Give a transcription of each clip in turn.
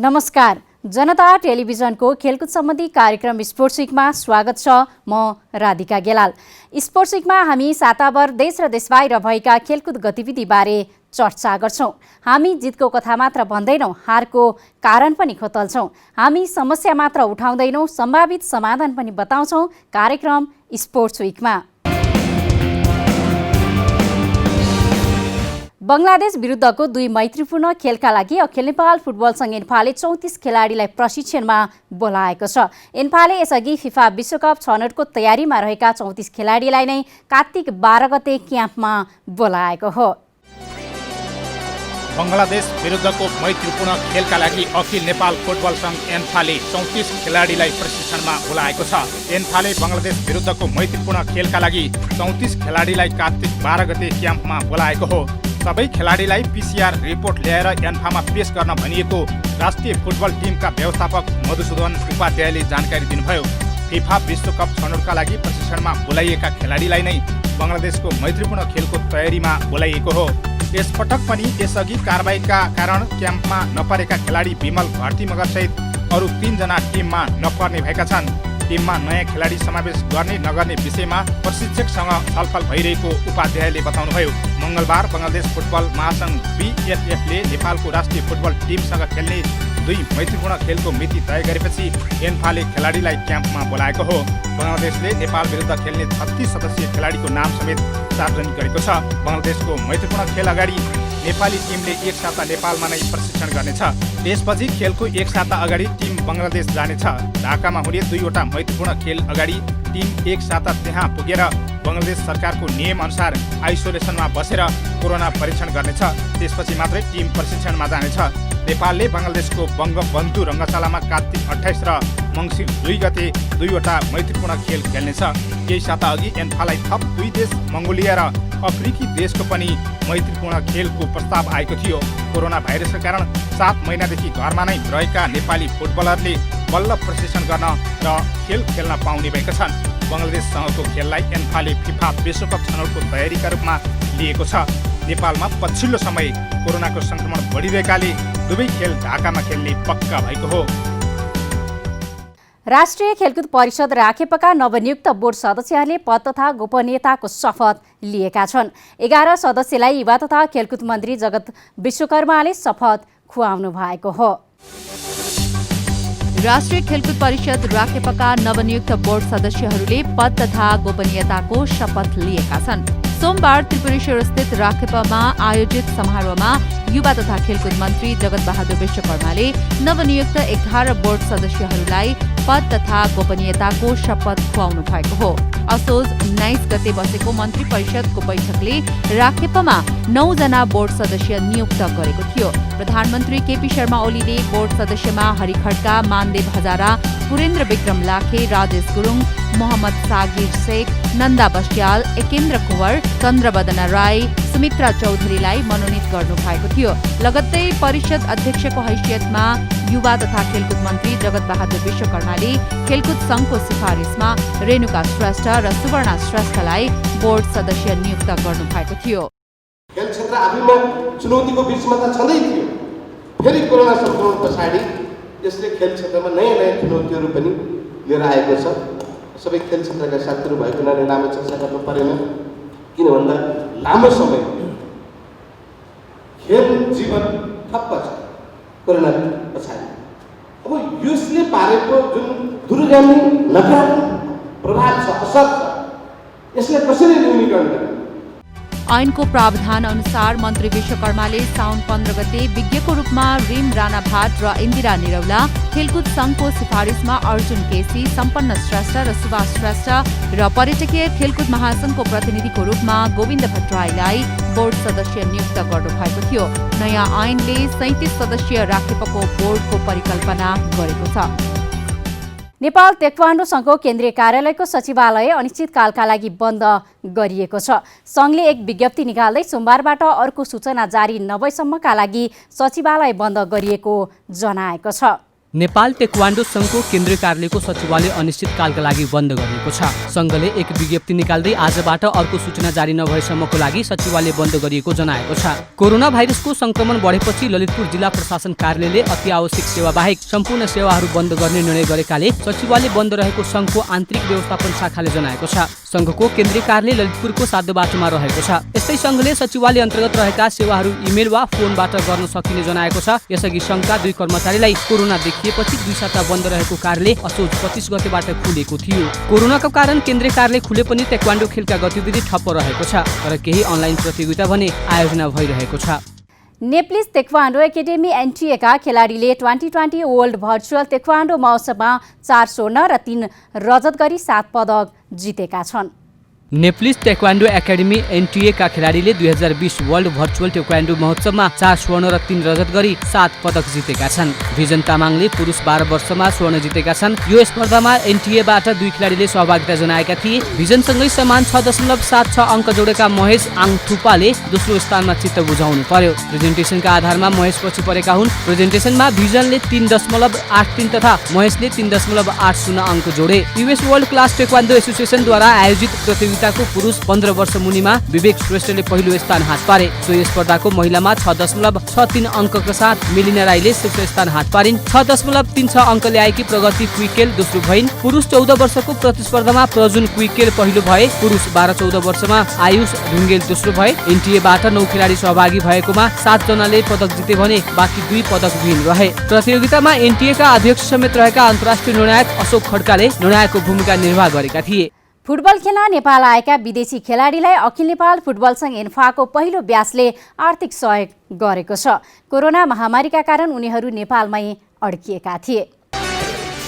नमस्कार, जनता टेलिभिजनको खेलकुद सम्बन्धी कार्यक्रम स्पोर्ट्स विकमा स्वागत छ। म राधिका गेलाल। स्पोर्ट्स विकमा हामी साताभर देश र देशबाहिर भएका खेलकुद गतिविधिबारे चर्चा गर्छौं। हामी जितको कथा मात्र भन्दैनौं, हारको कारण पनि खोतल्छौं। हामी समस्या मात्र उठाउँदैनौं, सम्भावित समाधान पनि बताउँछौं। कार्यक्रम स्पोर्ट्स विकमा बंगलादेश विरुद्धको 2 मैत्रीपूर्ण खेलका लागि अखिल नेपाल फुटबल संघ एन्फाले 34 खेलाडीलाई प्रशिक्षणमा बोलाएको छ। एन्फाले यसअघि फिफा विश्वकप छनौटको तयारीमा रहेका 34 खेलाडीलाई नै कार्तिक 12 गते क्याम्पमा बोलाएको हो। बंगलादेश विरुद्धको मैत्रीपूर्ण खेलका लागि अखिल नेपाल फुटबल संघ एन्फाले 34 खेलाडीलाई प्रशिक्षणमा बोलाएको छ। एन्फाले बंगलादेश विरुद्धको मैत्रीपूर्ण खेलका लागि 34 खेलाडीलाई कार्तिक 12 गते क्याम्पमा बोलाएको हो। सबै खेलाडीलाई पीसीआर रिपोर्ट ल्याएर एन्फामा पेश गर्न भनिएको राष्ट्रिय फुटबल टिमका व्यवस्थापक मधुसूदन उपाध्यायले जानकारी दिनुभयो। फिफा विश्वकप छनौटका लागि प्रशिक्षणमा बोलाइएका खेलाडीलाई नै बंगलादेशको मैत्रीपूर्ण खेलको तयारीमा बोलाइएको हो। यसपटक पनि यसअघि कारबाहीका कारण क्याम्पमा नपरेका खेलाडी विमल भर्ती मगर सहित अरू 3 जना टिममा नपर्ने भएका छन्। टिममा नयाँ खेलाडी समावेश गर्ने नगर्ने विषयमा प्रशिक्षकसँग छलफल भइरहेको उपाध्यायले बताउनुभयो। मंगलबार बंगलादेश फुटबल महासंघ बीएफएफले नेपालको राष्ट्रिय फुटबल टिमसँग खेल्ने 2 मैत्रीपूर्ण खेलको मिति तय गरेपछि एन्फाले खेलाडीलाई क्याम्पमा बोलाएको हो। बंगलादेशले नेपाल विरुद्ध खेल्ने 36 सदस्यीय खेलाडीको नाम समेत सार्वजनिक गरेको छ। बंगलादेशको मैत्रीपूर्ण खेल अगाडि नेपाली टिमले एक साता नेपालमा नै प्रशिक्षण गर्नेछ। त्यसपछि खेलको एक साता अगाडि टिम बंगलादेश जानेछ। ढाकामा हुने 2 वटा मैत्रीपूर्ण खेल अगाडि टिम एक साता त्यहाँ पुगेर बंगलादेश सरकारको नियम अनुसार आइसोलेसनमा बसेर कोरोना परीक्षण गर्नेछ। त्यसपछि मात्रै टिम प्रशिक्षणमा जानेछ। नेपालले बंगलादेशको बंगबन्धु रङ्गशालामा कार्तिक 28 र मङ्सिर 2 गते 2 वटा मैत्रीपूर्ण खेल खेल्नेछ। केही साता अघि एन्फालाई थप 2 देश मंगोलिया र अफ्रिकी देशको पनि मैत्रीपूर्ण खेलको प्रस्ताव आएको थियो। कोरोना भाइरसका कारण 7 महिनादेखि घरमा नै रहेका नेपाली फुटबलरले बल्ल प्रशिक्षण गर्न र खेल खेल्न पाउने भएका छन्। बंगलादेशसँगको खेललाई एन्फाले फिफा विश्वकप छनौटको तयारीका रूपमा लिएको छ। नेपालमा पछिल्लो समय कोरोनाको संक्रमण बढिरहेकाले दुवै खेल ढाकामा खेल्ने पक्का भएको हो। राष्ट्रिय खेलकुद परिषद राखेपका नवनियुक्त बोर्ड सदस्यहरूले पद तथा गोपनीयताको शपथ लिएका छन्। 11 सदस्यलाई युवा तथा खेलकुद मन्त्री जगत विश्वकर्माले शपथ खुवाउनु भएको हो। राष्ट्रिय खेलकुद परिषद राखेपका नवनियुक्त बोर्ड सदस्यहरूले पद तथा गोपनीयताको शपथ लिएका छन्। सोमबार त्रिपुरेश्वर स्थित राखेपमा आयोजित समारोहमा युवा तथा खेलकुद मन्त्री जगत बहादुर विश्वकर्माले नवनियुक्त 11 बोर्ड सदस्यहरूलाई पद तथा गोपनीयताको शपथ खुवाउनु भएको हो। असोज 19 गते बसेको मन्त्री परिषदको बैठकले राखेपमा 9 जना बोर्ड सदस्य नियुक्त गरेको थियो। प्रधानमन्त्री केपी शर्मा ओलीले बोर्ड सदस्यमा हरि खड्का, मानदेव हजारा, पुरेन्द्र विक्रम लाखे, राजेश गुरुङ, मोहम्मद सागिर शेख, नन्दा बस्याल, एकेन्द्र कुँवर, चन्द्रबदन राई, सुमित्रा चौधरीलाई मनोनित गर्नु भएको थियो। लगत्तै परिषद अध्यक्षको हैसियतमा युवा तथा खेलकुद मन्त्री जगत बहादुर विश्वकर्माले खेलकुद संघको सिफारिसमा रेणुका श्रेष्ठ र सुवर्णा श्रेष्ठलाई बोर्ड सदस्य नियुक्त गर्नु भएको थियो। खेल क्षेत्र आफैमा चुनौतीको बीचमा त छँदै थियो। फेरि कोरोना संक्रमण पछाडि यसले खेल क्षेत्रमा नयाँ चुनौतीहरू पनि लिएर आएको छ। सबै खेल क्षेत्रका साथीहरू भएको हुनाले लामो चर्चा गर्नु परेन, किन भन्दा लामो समय खेल जीवन ठप्प छ कोरोना पछाडि। अब यसले पारेको जुन दूरगामी नकारात्मक प्रभाव छ, असर छ, यसलाई कसरी न्यूनीकरण गर्ने? ऐनको प्रावधान अनुसार मन्त्री विश्वकर्माले साउन 15 गते विज्ञको रूपमा रिम राणा भाट र इन्दिरा निरौला, खेलकुद संघको सिफारिसमा अर्जुन केसी, सम्पन्न श्रेष्ठ र सुभाष श्रेष्ठ र पर्यटकीय खेलकुद महासंघको प्रतिनिधिको रूपमा गोविन्द भट्टराईलाई बोर्ड सदस्य नियुक्त गर्नु भएको थियो। नयाँ ऐनले 37 सदस्यीय राखेपको बोर्डको परिकल्पना गरेको छ। नेपाल ताइक्वान्डो संघको केन्द्रीय कार्यालयको सचिवालय अनिश्चितकालका लागि बन्द गरिएको छ। संघले एक विज्ञप्ति निकाल्दै सोमबारबाट अर्को सूचना जारी नभएसम्मका लागि सचिवालय बन्द गरिएको जनाएको छ। नेपाल टेक्वान्डो संघको केन्द्रीय कार्यालयको सचिवालय अनिश्चितकालका लागि बन्द गरिएको छ। संघले एक विज्ञप्ति निकाल्दै आजबाट अर्को सूचना जारी नभएसम्मको लागि सचिवालय बन्द गरिएको जनाएको छ। कोरोना भाइरसको संक्रमण बढेपछि ललितपुर जिल्ला प्रशासन कार्यालयले अति आवश्यक सेवा बाहेक सम्पूर्ण सेवाहरू बन्द गर्ने निर्णय गरेकाले सचिवालय बन्द रहेको संघको आन्तरिक व्यवस्थापन शाखाले जनाएको छ। संघको केन्द्रीय कार्यालय ललितपुरको साध्य बाटोमा रहेको छ। यस्तै संघले सचिवालय अन्तर्गत रहेका सेवाहरू इमेल वा फोनबाट गर्न सकिने जनाएको छ। यसअघि संघका 2 कर्मचारीलाई कोरोना देखिएपछि 2 साता बन्द रहेको कार्यालय असोज 25 गतेबाट खुलेको थियो। कोरोनाको कारण केन्द्रीय कार्यालय खुले पनि ताइक्वान्डो खेलका गतिविधि ठप्प रहेको छ, तर केही अनलाइन प्रतियोगिता भने आयोजना भइरहेको छ। नेप्लिस ताइक्वान्डो एकाडेमी एनटिएका खेलाडीले 2020 वर्ल्ड भर्चुअल ताइक्वान्डो महोत्सवमा 4 स्वर्ण र 3 रजत गरी 7 पदक जितेका छन्। नेप्लिस ताइक्वान्डो एकाडेमी एनटिएका खेलाडीले 2020 वर्ल्ड भर्चुअल ताइक्वान्डो महोत्सवमा 4 स्वर्ण र 3 रजत गरी 7 पदक जितेका छन्। भिजन तामाङले पुरुष 12 वर्षमा स्वर्ण जितेका छन्। यो स्पर्धामा एनटिएबाट 2 खेलाडीले सहभागिता जनाएका थिए। भिजनसँगै समान 6.76 अङ्क जोडेका महेश आङथुपाले दोस्रो स्थानमा चित्त बुझाउनु पर्यो। प्रेजेन्टेसनका आधारमा महेश पछि परेका हुन्। प्रेजेन्टेसनमा भिजनले 3.83 तथा महेशले 3.80 अङ्क जोडे। युएस वर्ल्ड क्लास ताइक्वान्डो एसोसिएसनद्वारा आयोजित प्रतियोगिताको पुरुष 15 वर्ष मुनिमा विवेक श्रेष्ठले पहिलो स्थान हात पारे। सोही स्पर्धाको महिलामा 6.63 अङ्कका साथ मेलिना राईले शीर्ष स्थान हात पारिन्। 6.36 अङ्क ल्याएकी प्रगति क्विकेल दोस्रो भइन्। पुरुष 14 वर्षको प्रतिस्पर्धामा प्रजुन क्विकेल पहिलो भए। पुरुष 12-14 वर्षमा आयुष ढुङ्गेल दोस्रो भए। एनटिएबाट 9 खेलाडी सहभागी भएकोमा 7 जनाले पदक जिते भने बाँकी 2 पदकविहीन रहे। प्रतियोगितामा एनटिएका अध्यक्ष समेत रहेका अन्तर्राष्ट्रिय निर्णायक अशोक खड्काले निर्णायकको भूमिका निर्वाह गरेका थिए। फुटबल खेल्न नेपाल आएका विदेशी खेलाडीलाई अखिल नेपाल फुटबल संघ एन्फाको पहिलो ब्याचले आर्थिक सहयोग गरेको छ। कोरोना महामारीका कारण उनीहरू नेपालमै अड्किएका थिए।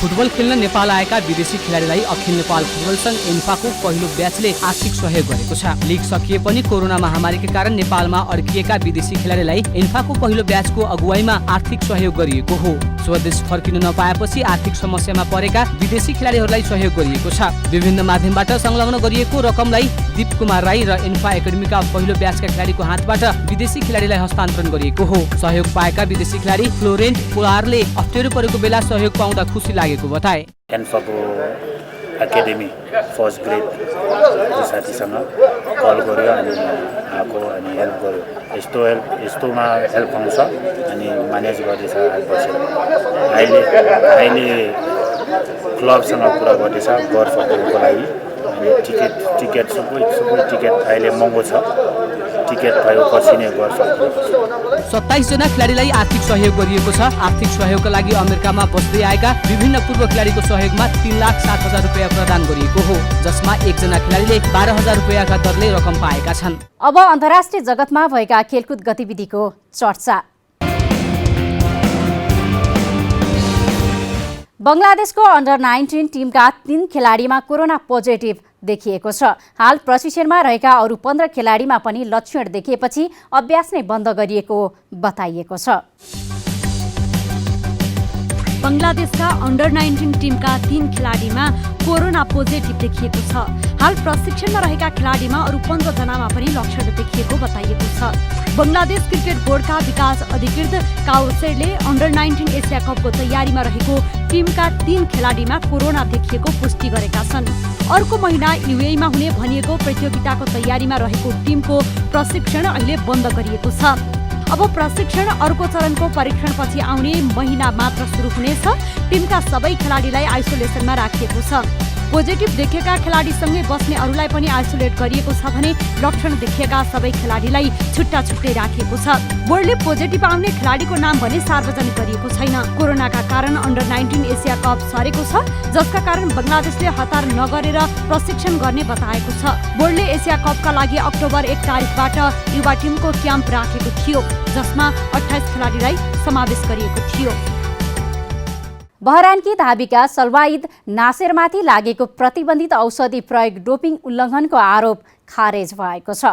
फुटबल खेल्न नेपाल आएका विदेशी खेलाडीलाई अखिल नेपाल फुटबल संघ एन्फाको पहिलो ब्याचले आर्थिक सहयोग गरेको छ। लिग सकिए पनि कोरोना महामारीका कारण नेपालमा अड्किएका विदेशी खेलाडीलाई एन्फाको पहिलो ब्याचको अगुवाईमा आर्थिक सहयोग गरिएको हो। स्वदेश फर्किन नपाएपछि आर्थिक समस्यामा परेका विदेशी खेलाडीहरूलाई सहयोग गरिएको छ। विभिन्न माध्यमबाट संलग्न गरिएको रकमलाई दीप कुमार राई र एन्फा एकाडेमीका पहिलो ब्याचका खेलाडीको हातबाट विदेशी खेलाडीलाई हस्तान्तरण गरिएको हो। सहयोग पाएका विदेशी खेलाडी फ्लोरेन्ट पोलारले अप्ठ्यारो परेको बेला सहयोग पाउँदा खुसी लागेको बताए। एन्फाको एकाडेमी फर्स्ट ग्रेड साथीसँग कल गर्यो अनि आएको अनि हेल्प गर्यो। यस्तोमा हेल्प पाउँछ अनि म्यानेज गर्दैछ। अहिले क्लबसँग कुरा गर्दैछ घर फर्किनुको लागि। अनि टिकट सबै टिकट अहिले महँगो छ। टिकट भएपछि नै घर फर्किन्छ। 27 जना खेलाडीलाई आर्थिक सहयोग गरिएको छ। आर्थिक सहयोगका लागि अमेरिकामा बस्दै आएका विभिन्न पूर्व खेलाडीको सहयोगमा 3,07,000 रुपैयाँ प्रदान गरिएको हो, जसमा 1 जना खेलाडीले 12,000 रुपैयाँका दरले रकम पाएका छन्। अब अन्तर्राष्ट्रिय जगतमा भएका खेलकुद गतिविधिको चर्चा। बङ्गलादेशको अन्डर 19 टिमका 3 खेलाडीमा कोरोना पोजिटिभ देखिएको छ। हाल प्रशिक्षणमा रहेका अरू 15 खेलाडीमा पनि लक्षण देखिएपछि अभ्यास नै बन्द गरिएको बताइएको छ। बङ्गलादेशका अन्डर 19 टिमका 3 खेलाडीमा कोरोना पोजिटिभ देखिएको छ। हाल प्रशिक्षणमा रहेका खेलाडीमा अरू 15 जनामा पनि लक्षण देखिएको बताइएको छ। बङ्गलादेश क्रिकेट बोर्डका विकास अधिकृत काउसेरले अन्डर 19 एसिया कपको तयारीमा रहेको टिमका 3 खेलाडीमा कोरोना देखिएको पुष्टि गरेका छन्। अर्को महिना युएईमा हुने भनिएको प्रतियोगिताको तयारीमा रहेको टिमको प्रशिक्षण अहिले बन्द गरिएको छ। अब प्रशिक्षण अर्को चरणको परीक्षणपछि आउने महिना मात्र सुरु हुनेछ। टिमका सबै खेलाडीलाई आइसोलेसनमा राखिएको छ। पोजिटिभ देखेका खेलाडीसँगै बस्ने अरूलाई पनि आइसोलेट गरिएको छ भने लक्षण देखिएका सबै खेलाडीलाई छुट्टा छुट्टै राखिएको छ। बोर्डले पोजिटिभ आउने खेलाडीको नाम भने सार्वजनिक गरिएको छैन। कोरोनाका कारण अन्डर 19 एसिया कप सरेको छ, जसका कारण बङ्गलादेशले हतार नगरेर प्रशिक्षण गर्ने बताएको छ। बोर्डले एसिया कपका लागि अक्टोबर 1 तारिकबाट युवा टिमको क्याम्प राखेको थियो, जसमा 28 खेलाडीलाई समावेश गरिएको थियो। बहरानकी धाविका सल्वाइद नासेरमाथि लागेको प्रतिबन्धित औषधि प्रयोग डोपिङ उल्लङ्घनको आरोप खारेज भएको छ।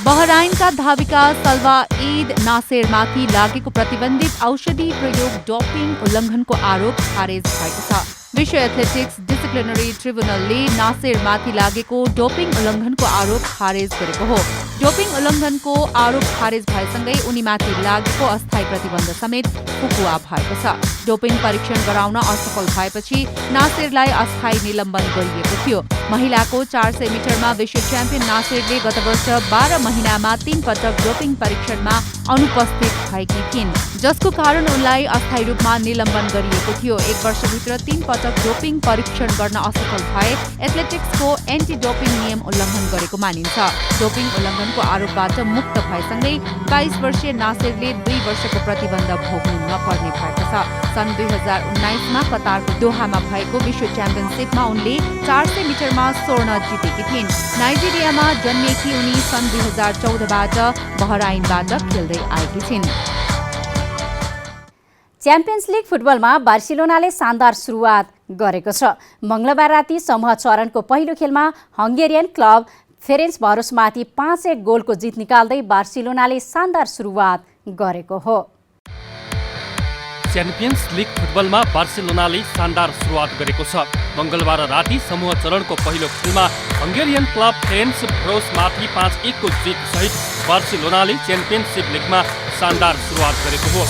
बहराइनका धाविका सल्वाइद नासेरमाथि लागेको प्रतिबन्धित औषधि प्रयोग डोपिङ उल्लङ्घनको आरोप खारेज भएको छ। विश्व एथलेटिक्स डिसिप्लिनरी ट्रिब्युनलले नासिरमाथि लागेको डोपिङ उल्लङ्घनको आरोप खारेज गरेको हो। डोपिङ उल्लङ्घनको आरोप खारेज भएसँगै उनीमाथि लागेको अस्थायी प्रतिबन्ध समेत फुकुवा भएको छ। डोपिङ परीक्षण गराउन असफल भएपछि नासिरलाई अस्थायी निलम्बन गरिएको थियो। महिलाको 400 मिटरमा विश्व च्याम्पियन नासिरले गत वर्ष 12 महिनामा 3 पटक डोपिङ परीक्षणमा अनुपस्थित भएकी थिइन्, जसको कारण उनलाई अस्थायी रूपमा निलम्बन गरिएको थियो। 1 वर्षभित्र 3 पटक डोपिङ परीक्षण गर्न असफल भए एथलेटिक्सको एन्टी डोपिङ नियम उल्लङ्घन गरेको मानिन्छ। डोपिङ उल्लङ्घनको आरोपबाट मुक्त भएसँगै 22 वर्षीय नासिरले 2 वर्षको प्रतिबन्ध भोग्नु नपर्ने भएको छ। सन् 2019मा कतारको दोहामा भएको विश्व च्याम्पियनसिपमा उनले 400 मिटरमा स्वर्ण जितेकी थिइन्। नाइजेरियामा जन्मिएकी उनी सन् 2014बाट बहराइनबाट खेल्दै आएकी छिन्। च्याम्पियन्स लिग फुटबलमा बार्सिलोनाले शानदार सुरुवात गरेको छ। मंगलबार राति समूह चरणको पहिलो खेलमा हंगेरियन क्लब फेरेन्सभारोसमाथि 5-1 गोलको जित निकाल्दै बार्सिलोनाले शानदार सुरुवात गरेको हो। च्याम्पियन्स लिग फुटबलमा बार्सिलोनाले शानदार सुरुवात गरेको छ। मंगलबार राति समूह चरणको पहिलो खेलमा हंगेरियन क्लब फेरेन्सभारोसमाथि 5-1 को जित सहित बार्सिलोनाले च्याम्पियनसिप लिगमा शानदार सुरुवात गरेको हो।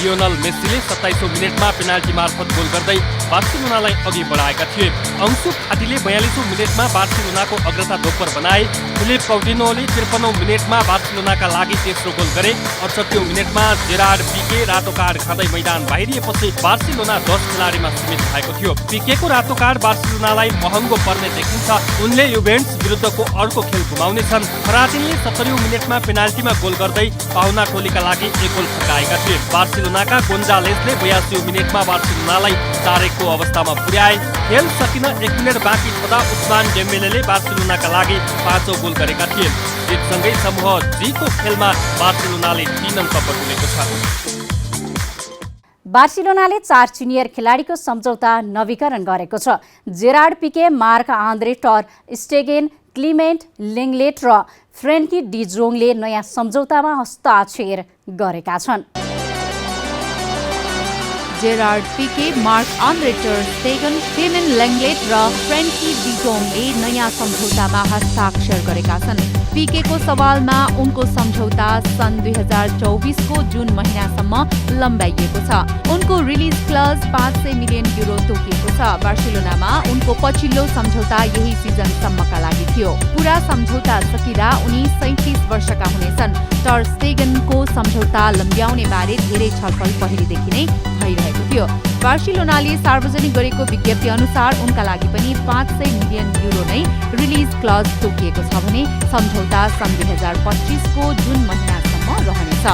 लियोनल मेस्सीले 27औं मिनेटमा पेनाल्टी मार्फत गोल गर्दै बार्सिलोनालाई अघि बढाएका थिए। अंशु फाटीले 42औं मिनेटमा बार्सिलोनाको अग्रता दोब्बर बनाए। फिलिप काउटिन्होले 53औं मिनेटमा बार्सिलोनाका लागि तेस्रो गोल गरे। 68औं मिनेटमा जेरार्ड पिके रातो कार्ड खाँदै मैदान बाहिरिएपछि बार्सिलोना 10 खेलाडीमा सीमित भएको थियो। पिकेको रातो कार्ड बार्सिलोनालाई महँगो पर्ने देखिन्छ। उनले युभेन्टस विरुद्धको अर्को खेल गुमाउनेछन्। फराटिनले 70औं मिनेटमा पेनाल्टीमा गोल गर्दै पाहुना टोलीका लागि 1 गोल फर्काएका थिए। बार्सिलोनाका गोन्जालेसले 82औं मिनेटमा बार्सिलोनालाई 4-1 को अवस्थामा पुर्याए। खेल सकिन 1 मिनेट बाँकी छँदा उस्मान डेम्बेलेले बार्सिलोनाका लागि 5औं गोल गरेका थिए। जितसँगै समूह जी को खेलमा बार्सिलोनाले 3 अङ्क बटुलेको छ। बार्सिलोनाले 4 जुनियर खेलाडीको सम्झौता नवीकरण गरेको छ। जेरार्ड पिके, मार्क आन्द्रे टर स्टेगेन, क्लिमेन्ट लेङ्गलेट र फ्रेन्की डी जोङले नयाँ सम्झौतामा हस्ताक्षर गरेका छन्। जेरार्ड पिके, मार्क आन्द्रे टर स्टेगन, क्लिमेन्ट लेङ्गलेट र फ्रेन्की डी जोङले नयाँ सम्झौतामा हस्ताक्षर गरेका छन्। पिकेको सवालमा उनको सम्झौता सन् 2024 को जुन महिनासम्म लम्बाइएको छ। उनको रिलिज क्लज 500 मिलियन युरो तोकिएको छ। बार्सिलोनामा उनको पछिल्लो सम्झौता यही सिजनसम्मका लागि थियो। पूरा सम्झौता सकिँदा उनी 37 वर्षका हुनेछन्। टर स्टेगनको सम्झौता लम्ब्याउने बारे धेरै छलफल पहिलेदेखि नै भइरहेको थियो। बार्सिलोनाले सार्वजनिक गरेको विज्ञप्ति अनुसार उनका लागि पनि 500 मिलियन युरो नै रिलिज क्लज तोकिएको छ भने सम्झौता सन् 2025 को जुन महिनासम्म रहनेछ।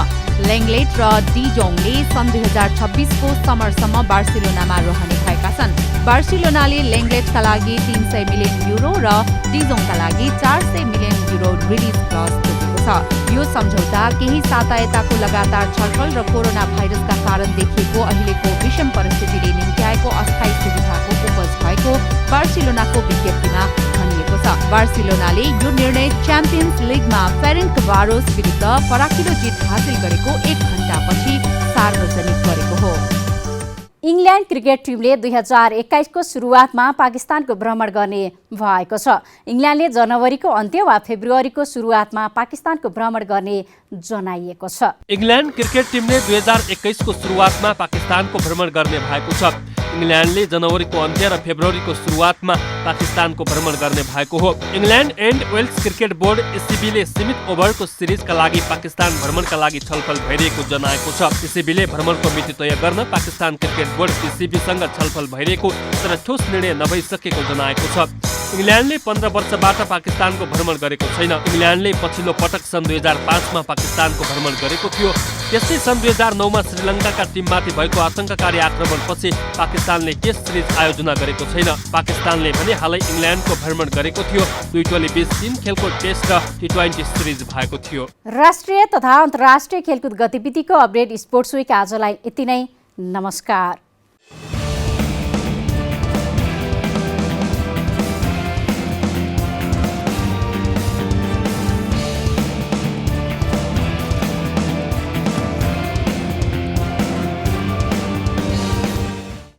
लेङ्गलेट र डी जोङले सन् 2026 को समरसम्म बार्सिलोनामा रहने भएका छन्। बार्सिलोनाले लेङ्गलेटका लागि 300 मिलियन युरो र डी जोङका लागि 400 मिलियन युरो रिलिज क्लज तोकेको छ। यो सम्झौता केही साता यताको लगातार छलफल र कोरोना भाइरसका कारण देखिएको अहिलेको विषम परिस्थितिले निम्त्याएको अस्थायी सुविधाको उपज भएको बार्सिलोनाको विज्ञप्तिमा भनिएको छ। बार्सिलोनाले यो निर्णय च्याम्पियन्स लिगमा फेरेन्सभारोस विरुद्ध फराकिलो जित हासिल गरेको 1 घण्टापछि सार्वजनिक गरेको हो। इङ्ल्यान्ड क्रिकेट टिमले 2021 को सुरुवातमा पाकिस्तानको भ्रमण गर्ने भएको छ। इङ्ल्यान्डले जनवरीको अन्त्य वा फेब्रुअरीको सुरुवातमा पाकिस्तानको भ्रमण गर्ने जनाइएको छ। इङ्ल्यान्ड क्रिकेट टिमले 2021 को सुरुवातमा पाकिस्तानको भ्रमण गर्ने भएको छ। इङ्ल्यान्डले जनवरीको अन्त्य र फेब्रुअरीको सुरुवातमा पाकिस्तानको भ्रमण गर्ने भएको हो। England and Wales cricket board एसिबीले सीमित ओभरको सिरिजका लागि पाकिस्तान भ्रमणका लागि छलफल भइरहेको जनाएको छ। एसिबीले भ्रमणको मिति तय गर्न पाकिस्तान क्रिकेट बोर्ड पिसिबीसँग छलफल भइरहेको तर ठोस निर्णय नभइसकेको जनाएको छ। इङ्ल्यान्डले 15 वर्षबाट पाकिस्तानको भ्रमण गरेको छैन। इङ्ल्यान्डले पछिल्लो पटक सन् 2005मा पाकिस्तानको भ्रमण गरेको थियो। त्यस्तै सन् 2009मा श्रीलङ्काका टिममाथि भएको आतंककारी आक्रमणपछि पाकिस्तानले टेस्ट सिरिज आयोजना गरेको छैन। पाकिस्तानले भने हालै इङ्ल्यान्डको भ्रमण गरेको थियो। दुई टोली बीच 3 खेलको टेस्ट र T20 सिरिज भएको थियो। राष्ट्रिय तथा अन्तर्राष्ट्रिय खेलकुद गतिविधिको अपडेट स्पोर्ट्स विक आजलाई यति नै। नमस्कार।